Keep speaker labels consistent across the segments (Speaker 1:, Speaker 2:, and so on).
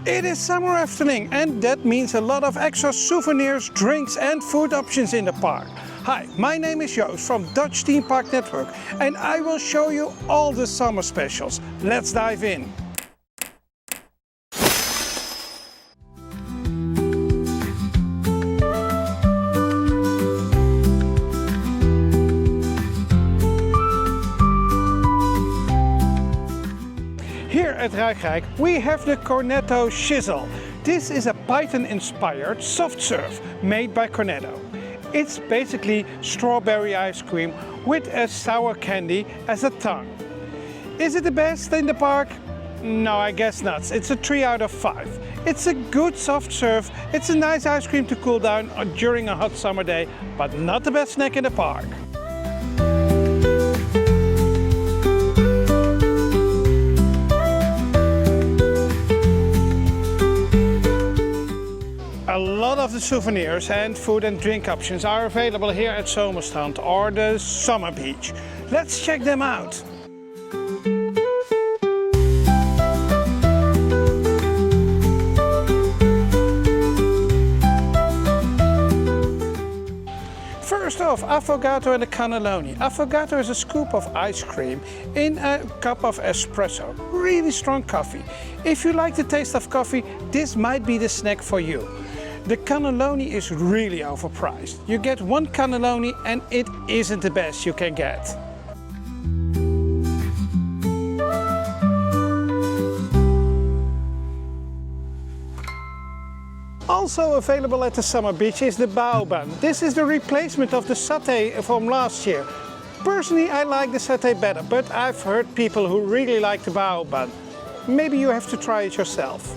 Speaker 1: It is summer Efteling, and that means a lot of extra souvenirs, drinks and food options in the park. Hi, my name is Joost from Dutch Theme Park Network, and I will show you all the summer specials. Let's dive in. Here at Rijkrijk we have the Cornetto Chisel. This is a Python-inspired soft serve made by Cornetto. It's basically strawberry ice cream with a sour candy as a tongue. Is it the best in the park? No, I guess not. It's a 3 out of 5. It's a good soft serve. It's a nice ice cream to cool down during a hot summer day, but not the best snack in the park. A lot of the souvenirs and food and drink options are available here at Zomerstrand or the Summer Beach. Let's check them out. First off, affogato and a cannelloni. Affogato is a scoop of ice cream in a cup of espresso. Really strong coffee. If you like the taste of coffee, this might be the snack for you. The cannelloni is really overpriced. You get one cannelloni and it isn't the best you can get. Also available at the Summer Beach is the bao bun. This is the replacement of the satay from last year. Personally, I like the satay better, but I've heard people who really like the bao bun. Maybe you have to try it yourself.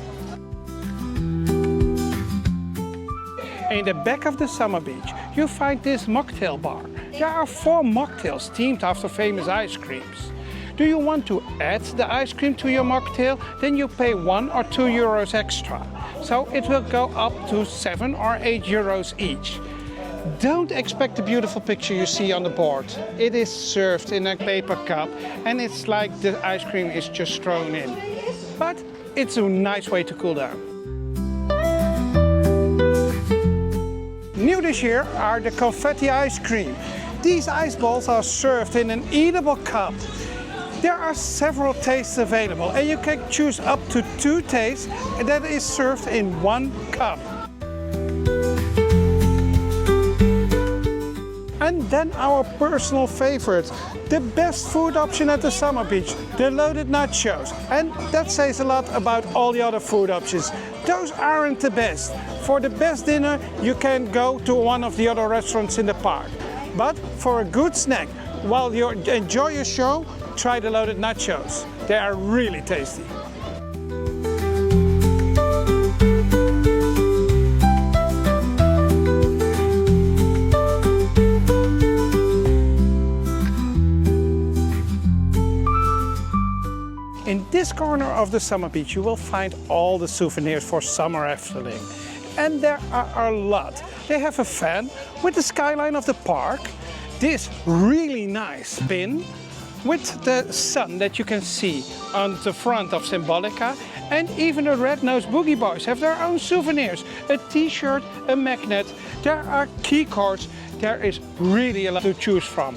Speaker 1: In the back of the Summer Beach, you find this mocktail bar. There are 4 mocktails themed after famous ice creams. Do you want to add the ice cream to your mocktail? Then you pay 1 or 2 euros extra. So it will go up to 7 or 8 euros each. Don't expect the beautiful picture you see on the board. It is served in a paper cup and it's like the ice cream is just thrown in. But it's a nice way to cool down. New this year are the confetti ice cream. These ice balls are served in an eatable cup. There are several tastes available and you can choose up to 2 tastes that is served in 1 cup. And then our personal favorite, the best food option at the Summer Beach, the loaded nachos. And that says a lot about all the other food options. Those aren't the best. For the best dinner, you can go to one of the other restaurants in the park. But for a good snack, while you enjoy your show, try the loaded nachos. They are really tasty. In this corner of the Summer Beach you will find all the souvenirs for summer Efteling. And there are a lot. They have a fan with the skyline of the park, this really nice pin with the sun that you can see on the front of Symbolica, and even the Red-Nosed Boogie Boys have their own souvenirs. A t-shirt, a magnet, there are key cards, there is really a lot to choose from.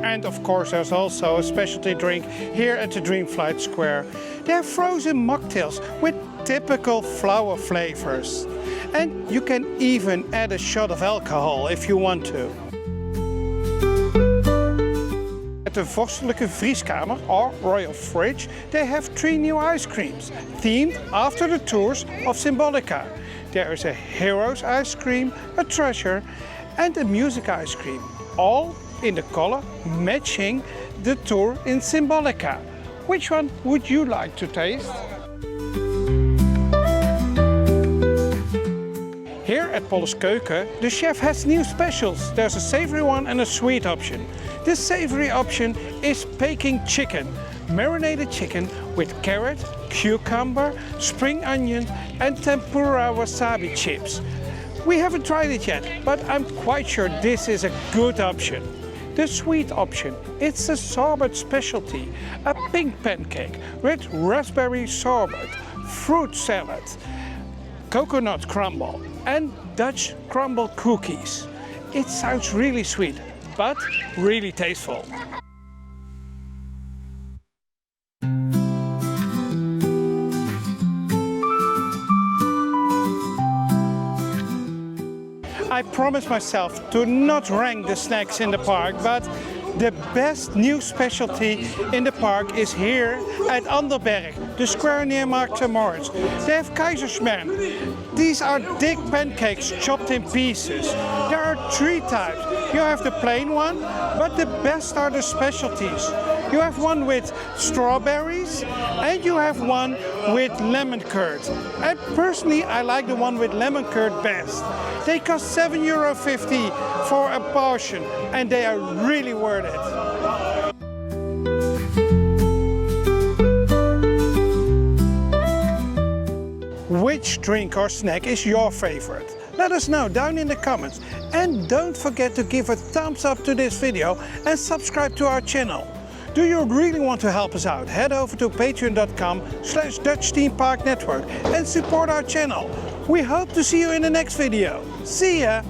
Speaker 1: And of course there's also a specialty drink here at the Dreamflight Square. They have frozen mocktails with typical flower flavors. And you can even add a shot of alcohol if you want to. At the Vorstelijke Vrieskamer or Royal Fridge, they have 3 new ice creams, themed after the tours of Symbolica. There is a Heroes ice cream, a Treasure and a Music ice cream, all in the color matching the tour in Symbolica. Which one would you like to taste? Here at Poluska, the chef has new specials. There's a savory one and a sweet option. The savory option is Peking chicken, marinated chicken with carrot, cucumber, spring onion and tempura wasabi chips. We haven't tried it yet, but I'm quite sure this is a good option. The sweet option, it's a sorbet specialty, a pink pancake with raspberry sorbet, fruit salad, coconut crumble and Dutch crumble cookies. It sounds really sweet, but really tasteful. I promised myself to not rank the snacks in the park, but the best new specialty in the park is here at Anderberg, the square near Mocktails. They have Kaiserschmarrn. These are thick pancakes chopped in pieces. There are 3 types. You have the plain one, but the best are the specialties. You have one with strawberries and you have one with lemon curd. And personally, I like the one with lemon curd best. They cost €7.50 for a portion and they are really worth it. Which drink or snack is your favorite? Let us know down in the comments. And don't forget to give a thumbs up to this video and subscribe to our channel. Do you really want to help us out? Head over to patreon.com/DutchThemeParkNetwork and support our channel. We hope to see you in the next video. See ya!